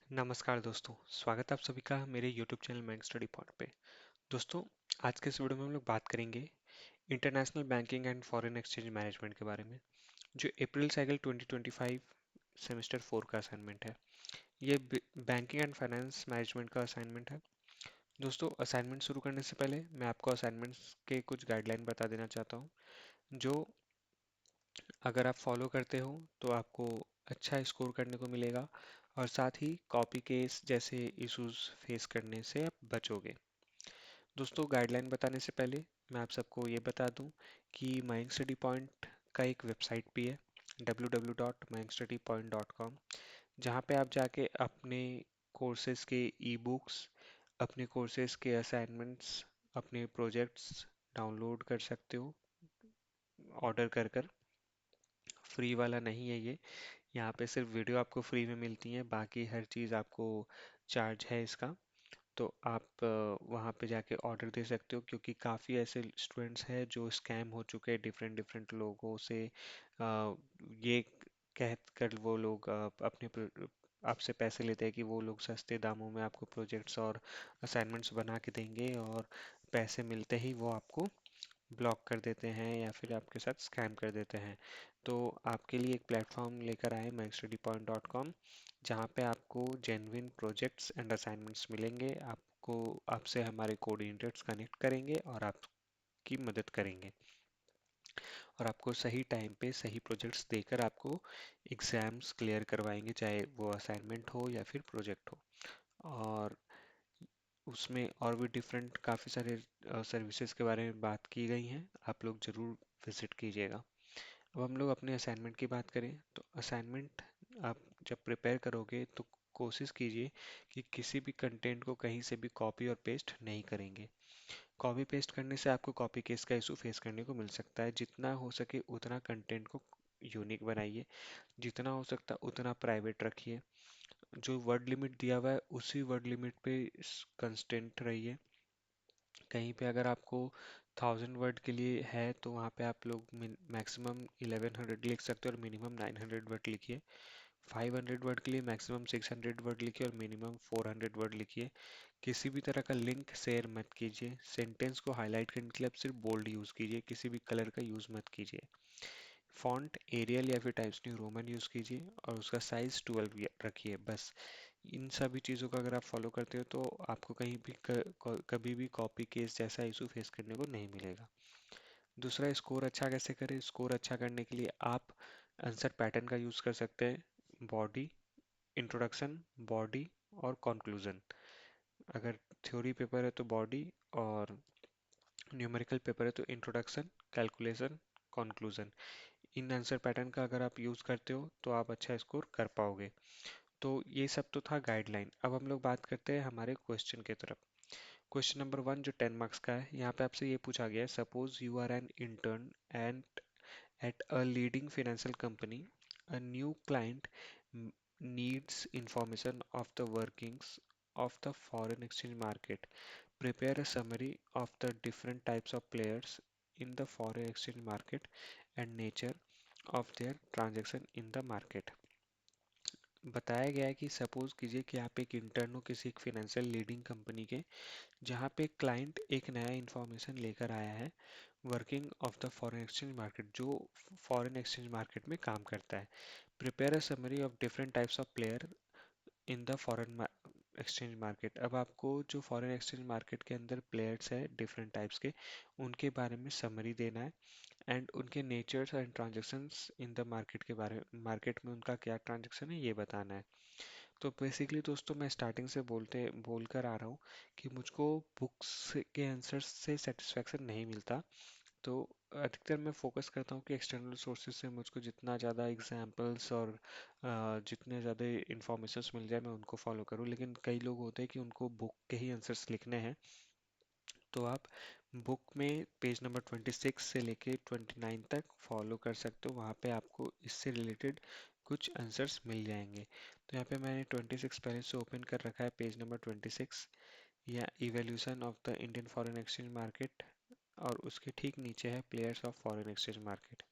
नमस्कार दोस्तों, स्वागत है आप सभी का मेरे YouTube channel bank study point पे। दोस्तों, आज के इस वीडियो में हम लोग बात करेंगे international banking and foreign exchange management के बारे में, जो अप्रैल साइकिल 2025 सेमेस्टर 4 का असाइनमेंट है। ये बैंकिंग एंड फाइनेंस मैनेजमेंट का असाइनमेंट है। दोस्तों, असाइनमेंट शुरू करने से पहले मैं आपको असाइनमेंट्स के कुछ गाइडलाइन बता देना चाहता हूँ, जो अगर आप फॉलो करते हो तो आपको अच्छा स्कोर करने को मिलेगा और साथ ही कॉपी केस जैसे इश्यूज फेस करने से आप बचोगे। दोस्तों, गाइडलाइन बताने से पहले मैं आप सबको ये बता दूं कि माइंड स्टडी पॉइंट का एक वेबसाइट भी है www.mindstudypoint.com, जहाँ पे आप जाके अपने कोर्सेज के ई बुक्स, अपने कोर्सेज के असाइनमेंट्स, अपने प्रोजेक्ट्स डाउनलोड कर सकते हो ऑर्डर कर कर। फ्री वाला नहीं है ये, यहाँ पे सिर्फ वीडियो आपको फ्री में मिलती है, बाकी हर चीज़ आपको चार्ज है इसका। तो आप वहाँ पे जाके ऑर्डर दे सकते हो, क्योंकि काफ़ी ऐसे स्टूडेंट्स हैं जो स्कैम हो चुके हैं डिफरेंट डिफरेंट लोगों से। ये कह कर वो लोग आपसे पैसे लेते हैं कि वो लोग सस्ते दामों में आपको प्रोजेक्ट्स और असाइनमेंट्स बना के देंगे, और पैसे मिलते ही वो आपको ब्लॉक कर देते हैं या फिर आपके साथ स्कैम कर देते हैं। तो आपके लिए एक प्लेटफॉर्म लेकर आए mystudypoint.com, जहाँ पे आपको जेन्युइन प्रोजेक्ट्स एंड असाइनमेंट्स मिलेंगे। आपको आपसे हमारे कोऑर्डिनेटर्स कनेक्ट करेंगे और आपकी मदद करेंगे, और आपको सही टाइम पे सही प्रोजेक्ट्स देकर आपको एग्जाम्स क्लियर करवाएंगे, चाहे वो असाइनमेंट हो या फिर प्रोजेक्ट हो। और उसमें और भी डिफरेंट काफ़ी सारे सर्विसेज के बारे में बात की गई हैं, आप लोग ज़रूर विजिट कीजिएगा। अब हम लोग अपने असाइनमेंट की बात करें तो असाइनमेंट आप जब प्रिपेयर करोगे तो कोशिश कीजिए कि किसी भी कंटेंट को कहीं से भी कॉपी और पेस्ट नहीं करेंगे। कॉपी पेस्ट करने से आपको कॉपी केस का इशू फेस करने को मिल सकता है। जितना हो सके उतना कंटेंट को यूनिक बनाइए, जितना हो सकता उतना प्राइवेट रखिए। जो वर्ड लिमिट दिया हुआ है उसी वर्ड लिमिट पे कंस्टेंट रहिए। कहीं पे अगर आपको 1000 वर्ड के लिए है तो वहाँ पे आप लोग मैक्सिमम 1100 लिख सकते हो और मिनिमम 900 वर्ड लिखिए। 500 वर्ड के लिए मैक्सिमम 600 वर्ड लिखिए और मिनिमम 400 वर्ड लिखिए। किसी भी तरह का लिंक शेयर मत कीजिए। सेंटेंस को हाईलाइट करने के लिए आप सिर्फ बोल्ड यूज़ कीजिए, किसी भी कलर का यूज़ मत कीजिए। फॉन्ट एरियल या फिर टाइम्स न्यू रोमन यूज़ कीजिए और उसका साइज 12 रखिए बस। इन सभी चीज़ों का अगर आप फॉलो करते हो तो आपको कहीं भी कभी भी कॉपी केस जैसा इशू फेस करने को नहीं मिलेगा। दूसरा, स्कोर अच्छा कैसे करें। स्कोर अच्छा करने के लिए आप आंसर पैटर्न का यूज़ कर सकते हैं। बॉडी, इंट्रोडक्शन, बॉडी और कंक्लूजन। अगर थ्योरी पेपर है तो बॉडी, और न्यूमेरिकल पेपर है तो introduction, calculation, conclusion. In answer pattern का अगर आप यूज़ करते हो तो आप अच्छा स्कोर कर पाओगे। तो ये सब तो था गाइडलाइन। अब हम लोग बात करते हैं हमारे क्वेश्चन की तरफ। क्वेश्चन नंबर 1 जो 10 मार्क्स का है, यहाँ पे आपसे ये पूछा गया है, suppose you are an intern and at a leading financial company, a new client needs information of the workings of the foreign exchange market. Prepare a summary of the different types of players in the foreign exchange market and nature of their transaction in the market. बताया गया है कि suppose कीजिए कि आप एक intern हो किसी एक फिनेंशियल लीडिंग कंपनी के, जहाँ पे क्लाइंट एक नया इंफॉर्मेशन लेकर आया है working of the foreign exchange market, जो फॉरेन एक्सचेंज मार्केट में काम करता है। Prepare a summary of different types of player in the foreign exchange market. अब आपको जो फॉरेन एक्सचेंज मार्केट के अंदर प्लेयर्स है डिफरेंट टाइप्स के, उनके बारे में समरी देना है, एंड उनके natures and transactions in the market के बारे में, मार्केट में उनका क्या ट्रांजेक्शन है ये बताना है। तो बेसिकली दोस्तों, मैं स्टार्टिंग से बोल कर आ रहा हूँ कि मुझको बुक्स के आंसर्स से सेटिस्फेक्शन नहीं मिलता। तो अधिकतर मैं फोकस करता हूँ कि एक्सटर्नल सोर्सेज से मुझको जितना ज़्यादा एग्जांपल्स और जितने ज़्यादा इंफॉर्मेशंस मिल जाए मैं उनको फॉलो करूँ। लेकिन कई लोग होते हैं कि उनको बुक के ही आंसर्स लिखने हैं, तो आप बुक में पेज नंबर 26 से लेके 29 तक फॉलो कर सकते हो। वहाँ पे आपको इससे रिलेटेड कुछ आंसर्स मिल जाएंगे। तो यहाँ पे मैंने 26 पहले से ओपन कर रखा है, पेज नंबर 26 या evolution of the Indian foreign exchange market, और उसके ठीक नीचे है players of foreign exchange market.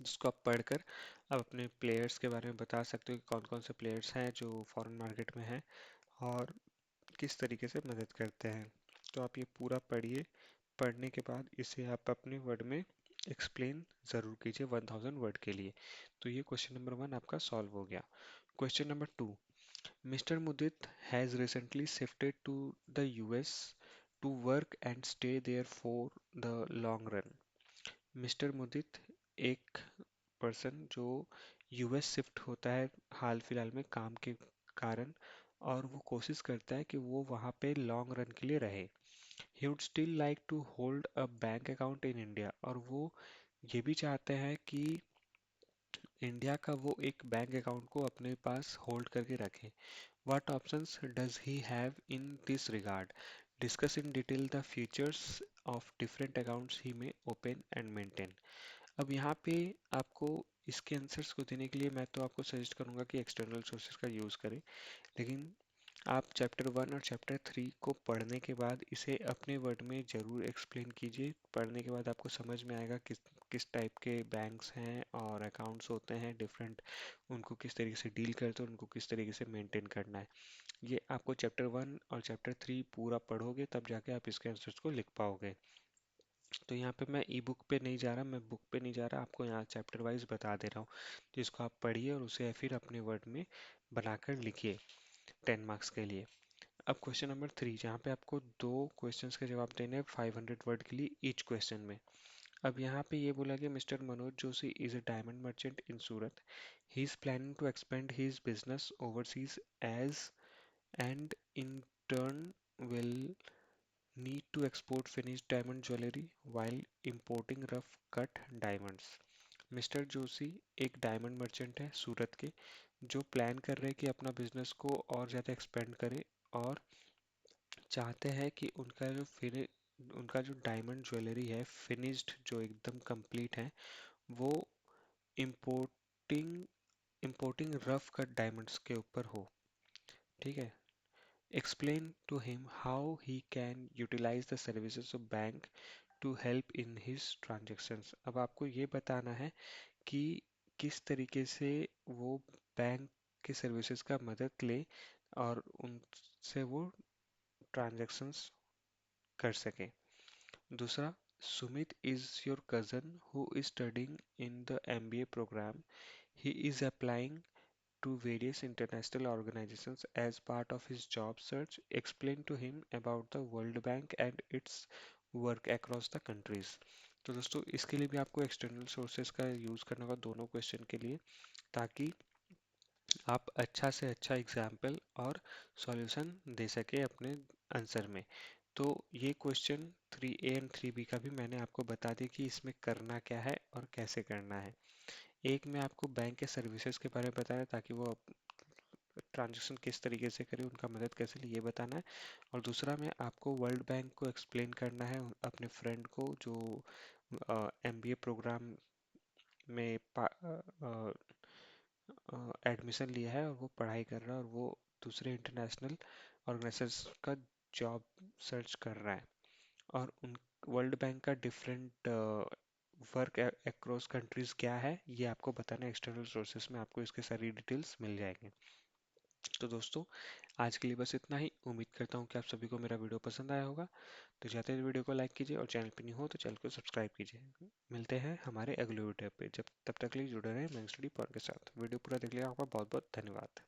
जिसको आप पढ़कर आप अपने प्लेयर्स के बारे में बता सकते हो कि कौन कौन से प्लेयर्स हैं जो फॉरेन मार्केट में हैं और किस तरीके से मदद करते हैं। तो आप ये पूरा पढ़िए। पढ़ने के बाद इसे आप अपने वर्ड में एक्सप्लेन ज़रूर कीजिए 1000 वर्ड के लिए। तो ये क्वेश्चन नंबर 1 आपका सॉल्व हो गया। Question number 2, Mr. Mudit has recently shifted to the US to work and stay there for the long run. Mister Mudit एक पर्सन जो यूएस शिफ्ट होता है हाल फिलहाल में काम के कारण, और वो कोशिश करता है कि वो वहाँ पे लॉन्ग रन के लिए रहे। He would still like to hold a bank account in India, और वो ये भी चाहते हैं कि इंडिया का वो एक बैंक अकाउंट को अपने पास होल्ड करके रखे। What options does he have in this regard? Discuss in detail the features of different accounts he may open and maintain. अब यहाँ पे आपको इसके आंसर्स को देने के लिए मैं तो आपको सजेस्ट करूंगा कि एक्सटर्नल सोर्सेज का यूज़ करें, लेकिन आप चैप्टर 1 और चैप्टर 3 को पढ़ने के बाद इसे अपने वर्ड में ज़रूर एक्सप्लेन कीजिए। पढ़ने के बाद आपको समझ में आएगा किस किस टाइप के बैंक्स हैं और अकाउंट्स होते हैं डिफरेंट, उनको किस तरीके से डील करते हैं, उनको किस तरीके से मेंटेन करना है। ये आपको चैप्टर 1 और चैप्टर 3 पूरा पढ़ोगे तब जाके आप इसके आंसर्स को लिख पाओगे। तो यहाँ पे मैं ई बुक पे नहीं जा रहा, मैं बुक पे नहीं जा रहा, आपको यहाँ चैप्टर वाइज बता दे रहा हूँ। तो इसको आप पढ़िए और उसे फिर अपने वर्ड में बनाकर लिखिए 10 मार्क्स के लिए। अब क्वेश्चन नंबर 3, जहाँ पे आपको 2 क्वेश्चंस के जवाब देने हैं 500 वर्ड के लिए ईच क्वेश्चन में। अब यहाँ पे ये बोला कि mister Manoj Joshi is a diamond merchant in Surat. He is planning to expand his business overseas as and in turn will need to export finished diamond jewelry while importing rough cut diamonds. Mister Joshi एक diamond merchant है सूरत के, जो plan कर रहे हैं कि अपना business को और ज़्यादा एक्सपेंड करे, और चाहते हैं कि उनका जो डायमंड ज्वेलरी है फिनिश्ड, जो एकदम कंप्लीट है, वो importing importing rough cut diamonds के ऊपर हो। ठीक है। Explain to him how he can utilize the services of bank to help in his transactions. अब आपको ये बताना है कि किस तरीके से वो बैंक के सर्विसेज का मदद ले और उनसे वो ट्रांजैक्शंस कर सके। दूसरा, Sumit is your cousin who is studying in the MBA program. He is applying to various international organizations as part of his job search. Explain to him about the World Bank and its work across the countries. तो दोस्तों इसके लिए भी आपको external sources का use करना होगा दोनों क्वेश्चन के लिए, ताकि आप अच्छा से अच्छा एग्जाम्पल और सॉल्यूशन दे सके अपने आंसर में। तो ये क्वेश्चन 3A एंड 3B का भी मैंने आपको बता दिया कि इसमें करना क्या है और कैसे करना है। एक में आपको बैंक के सर्विसेज के बारे में बताया ताकि वो ट्रांजेक्शन किस तरीके से करें, उनका मदद कैसे लिए, ये बताना है। और दूसरा में आपको वर्ल्ड बैंक को एक्सप्लेन करना है अपने फ्रेंड को जो एमबीए प्रोग्राम में एडमिशन लिया है और वो पढ़ाई कर रहा है और वो दूसरे इंटरनेशनल ऑर्गेनाइजेशंस का जॉब सर्च कर रहा है, और उन वर्ल्ड बैंक का डिफरेंट वर्क अक्रॉस कंट्रीज क्या है ये आपको बताना है। एक्सटर्नल सोर्सेस में आपको इसके सारी डिटेल्स मिल जाएंगे। तो दोस्तों आज के लिए बस इतना ही। उम्मीद करता हूँ कि आप सभी को मेरा वीडियो पसंद आया होगा। तो जाते ही वीडियो को लाइक कीजिए और चैनल पर नहीं हो तो चैनल को सब्सक्राइब कीजिए। मिलते हैं हमारे अगले वीडियो पे, जब तब तक के लिए जुड़े रहें मैंग स्टडी पॉइंट के साथ। वीडियो पूरा देख लिया, आपका बहुत बहुत धन्यवाद।